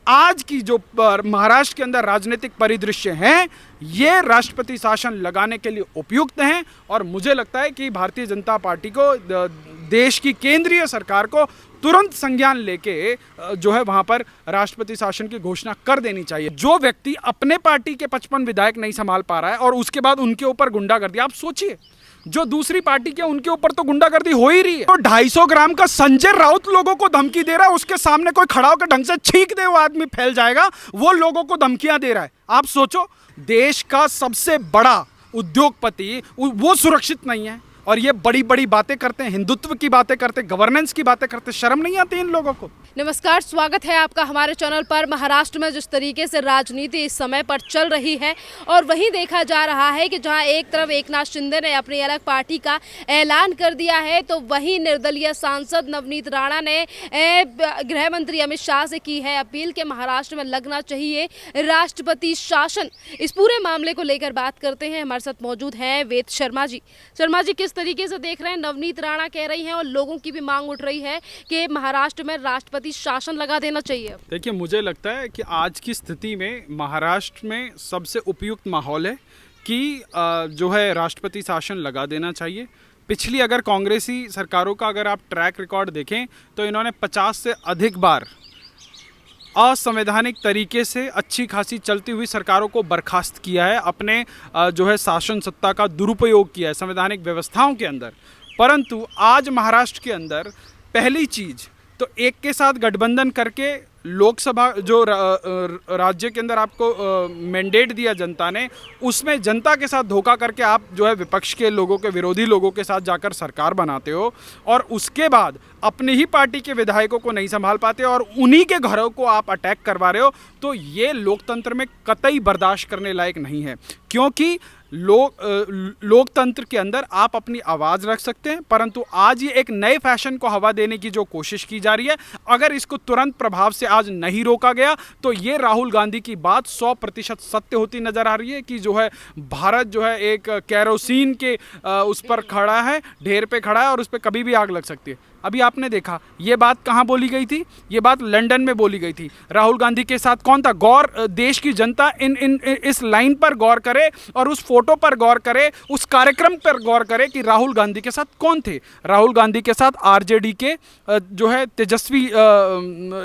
आज की जो महाराष्ट्र के अंदर राजनीतिक परिदृश्य हैं ये राष्ट्रपति शासन लगाने के लिए उपयुक्त हैं और मुझे लगता है कि भारतीय जनता पार्टी को देश की केंद्रीय सरकार को तुरंत संज्ञान लेके जो है वहां पर राष्ट्रपति शासन की घोषणा कर देनी चाहिए। जो व्यक्ति अपने पार्टी के 55 विधायक नहीं संभाल पा रहा है और उसके बाद उनके ऊपर गुंडागर्दी, आप सोचिए जो दूसरी पार्टी के उनके ऊपर तो गुंडागर्दी हो ही रही है। तो 250 ग्राम का संजय राउत लोगों को धमकी दे रहा है, उसके सामने कोई खड़ा होकर ढंग से छींक दे वो आदमी फैल जाएगा, वो लोगों को धमकियां दे रहा है। आप सोचो देश का सबसे बड़ा उद्योगपति वो सुरक्षित नहीं है और ये बड़ी बड़ी बातें करते हैं, हिंदुत्व की बातें करते, गवर्नेंस की बातें करते, शर्म नहीं आती इन लोगों को। नमस्कार, स्वागत है आपका हमारे चैनल पर। महाराष्ट्र में जिस तरीके से राजनीति इस समय पर चल रही है और वहीं देखा जा रहा है कि जहां एक तरफ एकनाथ शिंदे ने अपनी अलग पार्टी का ऐलान कर दिया है तो वहीं निर्दलीय सांसद नवनीत राणा ने गृह मंत्री अमित शाह से की है अपील कि महाराष्ट्र में लगना चाहिए राष्ट्रपति शासन। इस पूरे मामले को लेकर बात करते हैं, हमारे साथ मौजूद हैं वेद शर्मा जी। शर्मा जी, किस तरीके से देख रहे हैं? नवनीत राणा कह रही हैं और लोगों की भी मांग उठ रही है कि महाराष्ट्र में राष्ट्रपति शासन लगा देना चाहिए। देखिए, मुझे लगता है कि आज की स्थिति में महाराष्ट्र में सबसे उपयुक्त माहौल है कि जो है राष्ट्रपति शासन लगा देना चाहिए। पिछली अगर कांग्रेसी सरकारों का अगर आप ट्रैक रिकॉर्ड देखें तो इन्होंने 50 से अधिक बार असंवैधानिक तरीके से अच्छी खासी चलती हुई सरकारों को बर्खास्त किया है, अपने जो है शासन सत्ता का दुरुपयोग किया है संवैधानिक व्यवस्थाओं के अंदर। परंतु आज महाराष्ट्र के अंदर पहली चीज़ तो एक के साथ गठबंधन करके लोकसभा जो राज्य के अंदर आपको मैंडेट दिया जनता ने, उसमें जनता के साथ धोखा करके आप जो है विपक्ष के लोगों के विरोधी लोगों के साथ जाकर सरकार बनाते हो और उसके बाद अपनी ही पार्टी के विधायकों को नहीं संभाल पाते और उन्हीं के घरों को आप अटैक करवा रहे हो, तो ये लोकतंत्र में कतई बर्दाश्त करने लायक नहीं है। क्योंकि लोकतंत्र के अंदर आप अपनी आवाज़ रख सकते हैं, परंतु आज ये एक नए फैशन को हवा देने की जो कोशिश की जा रही है, अगर इसको तुरंत प्रभाव से आज नहीं रोका गया तो ये राहुल गांधी की बात 100% सत्य होती नजर आ रही है कि जो है भारत जो है एक कैरोसिन के उस पर खड़ा है, ढेर पे खड़ा है और उस पर कभी भी आग लग सकती है। अभी आपने देखा ये बात कहाँ बोली गई थी, ये बात लंदन में बोली गई थी। राहुल गांधी के साथ कौन था? गौर देश की जनता इस लाइन पर गौर करे और उस फोटो पर गौर करे, उस कार्यक्रम पर गौर करे कि राहुल गांधी के साथ कौन थे। राहुल गांधी के साथ आरजेडी के जो है तेजस्वी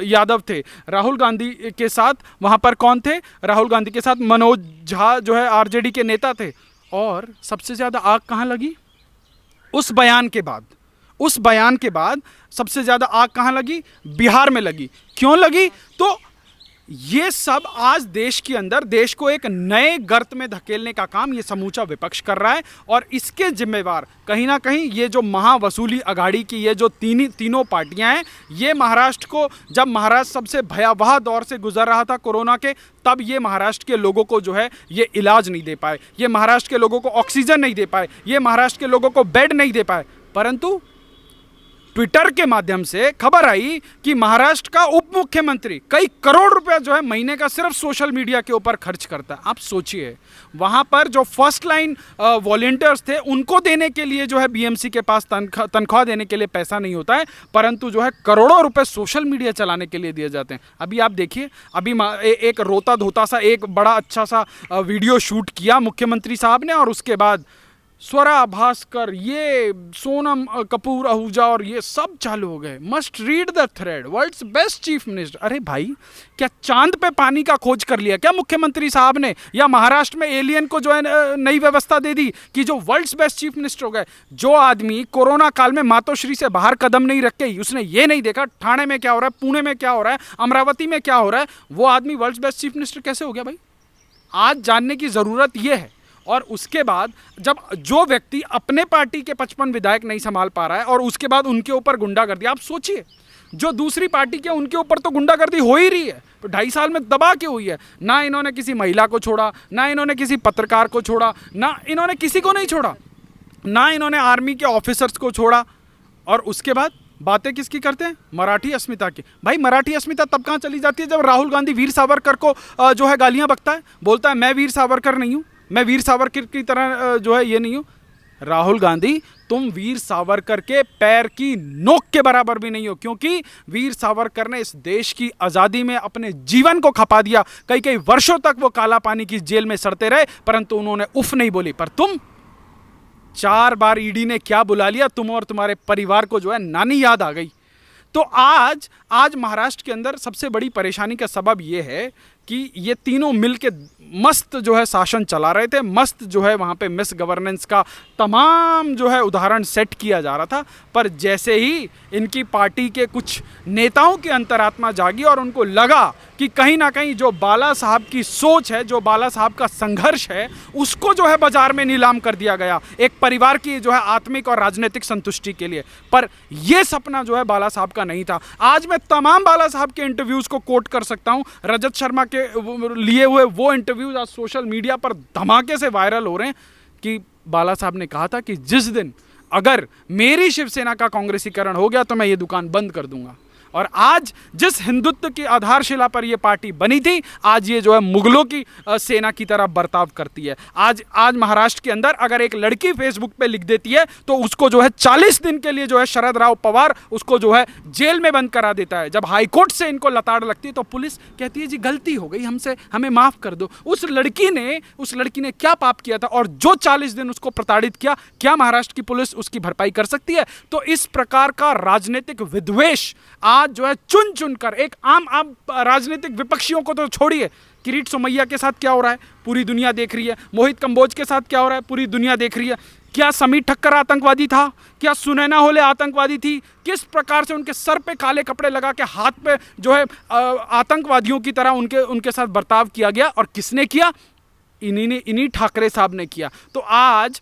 यादव थे। राहुल गांधी के साथ वहाँ पर कौन थे? राहुल गांधी के साथ मनोज झा जो है आरजेडी के नेता थे। और सबसे ज़्यादा आग कहाँ लगी? उस बयान के बाद सबसे ज़्यादा आग कहाँ लगी? बिहार में लगी। क्यों लगी? तो ये सब आज देश के अंदर देश को एक नए गर्त में धकेलने का काम ये समूचा विपक्ष कर रहा है और इसके जिम्मेवार कहीं ना कहीं ये जो महावसूली अघाड़ी की ये जो तीनों पार्टियां हैं, ये महाराष्ट्र को, जब महाराष्ट्र सबसे भयावह दौर से गुजर रहा था कोरोना के, तब ये महाराष्ट्र के लोगों को जो है ये इलाज नहीं दे पाए, ये महाराष्ट्र के लोगों को ऑक्सीजन नहीं दे पाए, ये महाराष्ट्र के लोगों को बेड नहीं दे पाए। परंतु ट्विटर के माध्यम से खबर आई कि महाराष्ट्र का उप मुख्यमंत्री कई करोड़ रुपया जो है महीने का सिर्फ सोशल मीडिया के ऊपर खर्च करता है। आप सोचिए, वहां पर जो फर्स्ट लाइन वॉलंटियर्स थे उनको देने के लिए जो है बीएमसी के पास तनख्वाह देने के लिए पैसा नहीं होता है, परंतु जो है करोड़ों रुपए सोशल मीडिया चलाने के लिए दिए जाते हैं। अभी आप देखिए, अभी एक रोता धोता सा एक बड़ा अच्छा सा वीडियो शूट किया मुख्यमंत्री साहब ने और उसके बाद स्वरा भास्कर, ये सोनम कपूर आहूजा और ये सब चालू हो गए। Must read the thread, world's best chief minister. अरे भाई, क्या चांद पे पानी का खोज कर लिया क्या मुख्यमंत्री साहब ने? या महाराष्ट्र में एलियन को जो है नई व्यवस्था दे दी कि जो वर्ल्ड्स बेस्ट चीफ मिनिस्टर हो गए? जो आदमी कोरोना काल में मातोश्री से बाहर कदम नहीं रख के, उसने ये नहीं देखा ठाणे में क्या हो रहा है, पुणे में क्या हो रहा है, अमरावती में क्या हो रहा है, वो आदमी वर्ल्ड्स बेस्ट चीफ मिनिस्टर कैसे हो गया भाई? आज जानने की ज़रूरत ये है। और उसके बाद जब जो व्यक्ति अपने पार्टी के 55 विधायक नहीं संभाल पा रहा है और उसके बाद उनके ऊपर गुंडागर्दी, आप सोचिए जो दूसरी पार्टी के उनके ऊपर तो गुंडागर्दी हो ही रही है, तो 2.5 साल में दबा के हुई है। ना इन्होंने किसी महिला को छोड़ा, ना इन्होंने किसी पत्रकार को छोड़ा, ना इन्होंने किसी को नहीं छोड़ा, ना इन्होंने आर्मी के ऑफिसर्स को छोड़ा। और उसके बाद बातें किसकी करते हैं? मराठी अस्मिता की। भाई, मराठी अस्मिता तब कहाँ चली जाती है जब राहुल गांधी वीर सावरकर को जो है गालियाँ बकता है, बोलता है मैं वीर सावरकर नहीं हूँ, मैं वीर सावरकर की तरह जो है ये नहीं हूँ। राहुल गांधी, तुम वीर सावरकर के पैर की नोक के बराबर भी नहीं हो, क्योंकि वीर सावरकर ने इस देश की आज़ादी में अपने जीवन को खपा दिया। कई कई वर्षों तक वो काला पानी की जेल में सड़ते रहे, परंतु उन्होंने उफ नहीं बोली। पर तुम 4 बार ईडी ने क्या बुला लिया, तुम और तुम्हारे परिवार को जो है नानी याद आ गई। तो आज महाराष्ट्र के अंदर सबसे बड़ी परेशानी का सबब यह है कि ये तीनों मिलके मस्त जो है शासन चला रहे थे, मस्त जो है वहाँ पे मिस गवर्नेंस का तमाम जो है उदाहरण सेट किया जा रहा था। पर जैसे ही इनकी पार्टी के कुछ नेताओं की अंतरात्मा जागी और उनको लगा कि कहीं ना कहीं जो बाला साहब की सोच है, जो बाला साहब का संघर्ष है, उसको जो है बाजार में नीलाम कर दिया गया एक परिवार की जो है आत्मिक और राजनीतिक संतुष्टि के लिए। पर यह सपना जो है बाला साहब का नहीं था। आज मैं तमाम बाला साहब के इंटरव्यूज़ को कोट कर सकता हूँ। रजत शर्मा के लिए हुए वो इंटरव्यूज़ आज सोशल मीडिया पर धमाके से वायरल हो रहे हैं कि बाला साहब ने कहा था कि जिस दिन अगर मेरी शिवसेना का कांग्रेसीकरण हो गया तो मैं ये दुकान बंद कर दूंगा। और आज जिस हिंदुत्व की आधारशिला पर यह पार्टी बनी थी, आज ये जो है मुगलों की सेना की तरह बर्ताव करती है। आज महाराष्ट्र के अंदर अगर एक लड़की फेसबुक पे लिख देती है तो उसको जो है 40 दिन के लिए जो है शरद राव पवार उसको जो है जेल में बंद करा देता है। जब हाईकोर्ट से इनको लताड़ लगती है तो पुलिस कहती है जी गलती हो गई हमसे, हमें माफ़ कर दो। उस लड़की ने क्या पाप किया था और जो 40 दिन उसको प्रताड़ित किया, क्या महाराष्ट्र की पुलिस उसकी भरपाई कर सकती है? तो इस प्रकार का राजनीतिक विद्वेष आज जो है चुन चुन कर एक आम राजनीतिक विपक्षियों को तो छोड़िए, किरीट सोमैया के साथ क्या हो रहा है पूरी दुनिया देख रही है, मोहित कंबोज के साथ क्या हो रहा है पूरी दुनिया देख रही है। क्या समीर ठक्कर आतंकवादी था? क्या सुनैना होले आतंकवादी थी? किस प्रकार से उनके सर पे काले कपड़े लगा के हाथ पे जो है आतंकवादियों की तरह उनके साथ बर्ताव किया गया। और किसने किया? इन्हीं ठाकरे साहब ने किया। तो आज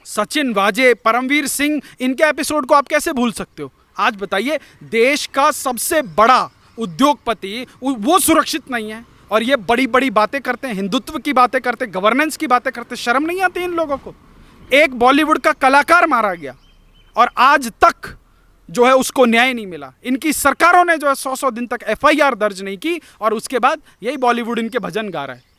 सचिन वाजे, परमवीर सिंह, इनके एपिसोड को आप कैसे भूल सकते हो? आज बताइए, देश का सबसे बड़ा उद्योगपति वो सुरक्षित नहीं है और ये बड़ी बड़ी बातें करते हैं, हिंदुत्व की बातें करते, गवर्नेंस की बातें करते। शर्म नहीं आती इन लोगों को? एक बॉलीवुड का कलाकार मारा गया और आज तक जो है उसको न्याय नहीं मिला। इनकी सरकारों ने जो है 100 दिन तक FIR दर्ज नहीं की और उसके बाद यही बॉलीवुड इनके भजन गा रहा है।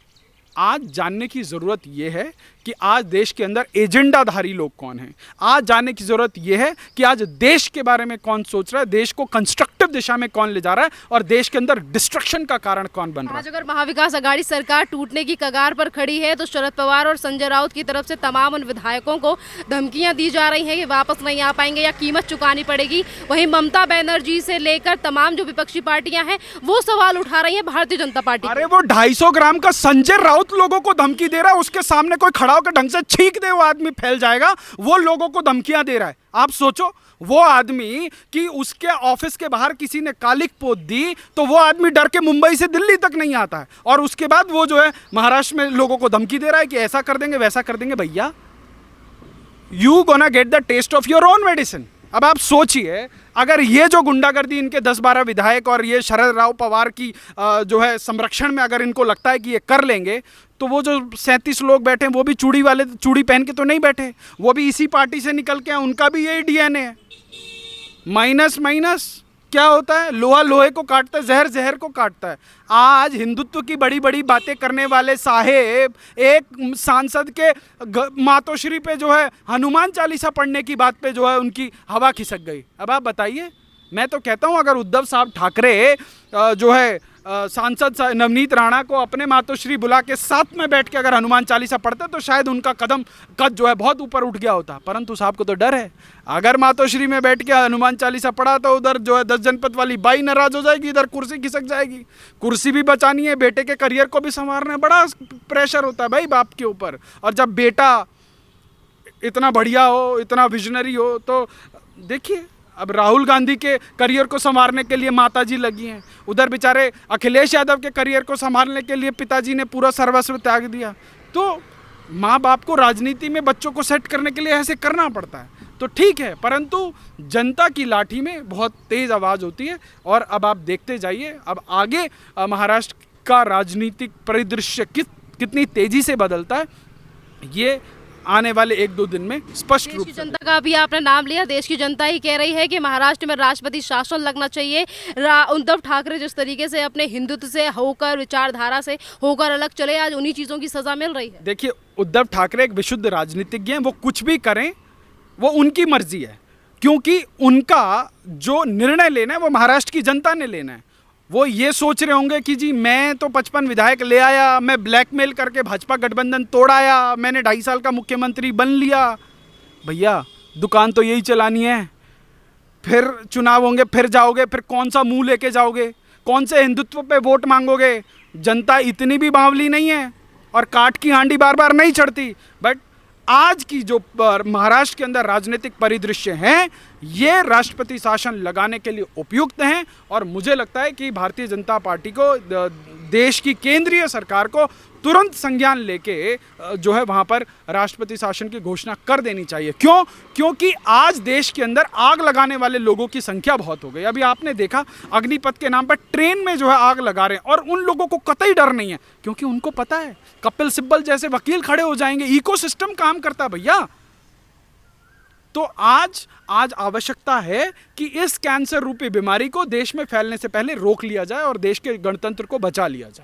आज जानने की ज़रूरत यह है कि आज देश के अंदर एजेंडाधारी लोग कौन हैं। आज जानने की ज़रूरत यह है कि आज देश के बारे में कौन सोच रहा है, देश को कंस्ट्रक्टिव दिशा में कौन ले जा रहा है और देश के अंदर डिस्ट्रक्शन का कारण कौन बन रहा है। आज अगर महाविकास आघाड़ी सरकार टूटने की कगार पर खड़ी है तो शरद पवार और संजय राउत की तरफ से तमाम उन विधायकों को धमकियां दी जा रही हैं कि वापस नहीं आ पाएंगे या कीमत चुकानी पड़ेगी। वहीं ममता बनर्जी से लेकर तमाम जो विपक्षी पार्टियां हैं वो सवाल उठा रही हैं भारतीय जनता पार्टी। अरे वो 250 ग्राम का संजय राउत लोगों को धमकी दे रहा है, उसके सामने कोई खड़ा होकर ढंग से छींक दे वो आदमी फैल जाएगा। वो लोगों को धमकियां दे रहा है। आप सोचो, वो आदमी कि उसके ऑफिस के बाहर किसी ने कालिक पोत दी तो वो आदमी डर के मुंबई से दिल्ली तक नहीं आता है और उसके बाद वो जो है महाराष्ट्र में लोगों को धमकी दे रहा है कि ऐसा कर देंगे वैसा कर देंगे। भैया, you gonna get the taste of your own medicine. अब आप सोचिए, अगर ये जो गुंडागर्दी इनके 10-12 विधायक और ये शरद राव पवार की जो है संरक्षण में अगर इनको लगता है कि ये कर लेंगे तो वो जो 37 लोग बैठे हैं वो भी चूड़ी पहन के तो नहीं बैठे, वो भी इसी पार्टी से निकल के हैं, उनका भी यही DNA है। माइनस माइनस क्या होता है? लोहा लोहे को काटता है, जहर जहर को काटता है। आज हिंदुत्व की बड़ी बड़ी बातें करने वाले साहेब एक सांसद के मातोश्री पे जो है हनुमान चालीसा पढ़ने की बात पे जो है उनकी हवा खिसक गई। अब आप बताइए, मैं तो कहता हूँ अगर उद्धव साहब ठाकरे जो है सांसद नवनीत राणा को अपने मातोश्री बुला के साथ में बैठ के अगर हनुमान चालीसा पढ़ते तो शायद उनका कद जो है बहुत ऊपर उठ गया होता। परंतु साहब को तो डर है, अगर मातोश्री में बैठ के हनुमान चालीसा पढ़ा तो उधर जो है 10 जनपद वाली बाई नाराज हो जाएगी, इधर कुर्सी खिसक जाएगी। कुर्सी भी बचानी है, बेटे के करियर को भी संवारना है, बड़ा प्रेशर होता है भाई बाप के ऊपर। और जब बेटा इतना बढ़िया हो, इतना विजनरी हो, तो देखिए अब राहुल गांधी के करियर को संवारने के लिए माताजी लगी हैं, उधर बेचारे अखिलेश यादव के करियर को संभालने के लिए पिताजी ने पूरा सर्वस्व त्याग दिया। तो माँ बाप को राजनीति में बच्चों को सेट करने के लिए ऐसे करना पड़ता है, तो ठीक है, परंतु जनता की लाठी में बहुत तेज़ आवाज़ होती है। और अब आप देखते जाइए, अब आगे महाराष्ट्र का राजनीतिक परिदृश्य कितनी तेज़ी से बदलता है, ये आने वाले 1-2 दिन में स्पष्ट देश रूप की से। जनता का भी आपने नाम लिया, देश की जनता ही कह रही है कि महाराष्ट्र में राष्ट्रपति शासन लगना चाहिए। उद्धव ठाकरे जिस तरीके से अपने हिंदुत्व से होकर, विचारधारा से होकर अलग चले, आज उन्हीं चीज़ों की सजा मिल रही है। देखिए, उद्धव ठाकरे एक विशुद्ध राजनीतिज्ञ हैं, वो कुछ भी करें वो उनकी मर्जी है, क्योंकि उनका जो निर्णय लेना है वो महाराष्ट्र की जनता ने लेना है। वो ये सोच रहे होंगे कि जी मैं तो 55 विधायक ले आया, मैं ब्लैकमेल करके भाजपा गठबंधन तोड़ाया, मैंने 2.5 साल का मुख्यमंत्री बन लिया। भैया दुकान तो यही चलानी है, फिर चुनाव होंगे, फिर जाओगे, फिर कौन सा मुंह लेके जाओगे, कौन से हिंदुत्व पे वोट मांगोगे। जनता इतनी भी बावली नहीं है और काट की हांडी बार बार नहीं चढ़ती। बट आज की जो महाराष्ट्र के अंदर राजनीतिक परिदृश्य हैं, ये राष्ट्रपति शासन लगाने के लिए उपयुक्त हैं और मुझे लगता है कि भारतीय जनता पार्टी को, देश की केंद्रीय सरकार को तुरंत संज्ञान लेके जो है वहाँ पर राष्ट्रपति शासन की घोषणा कर देनी चाहिए। क्यों? क्योंकि आज देश के अंदर आग लगाने वाले लोगों की संख्या बहुत हो गई। अभी आपने देखा अग्निपथ के नाम पर ट्रेन में जो है आग लगा रहे हैं और उन लोगों को कतई डर नहीं है, क्योंकि उनको पता है कपिल सिब्बल जैसे वकील खड़े हो जाएंगे। इकोसिस्टम काम करता भैया। तो आज आवश्यकता है कि इस कैंसर रूपी बीमारी को देश में फैलने से पहले रोक लिया जाए और देश के गणतंत्र को बचा लिया जाए।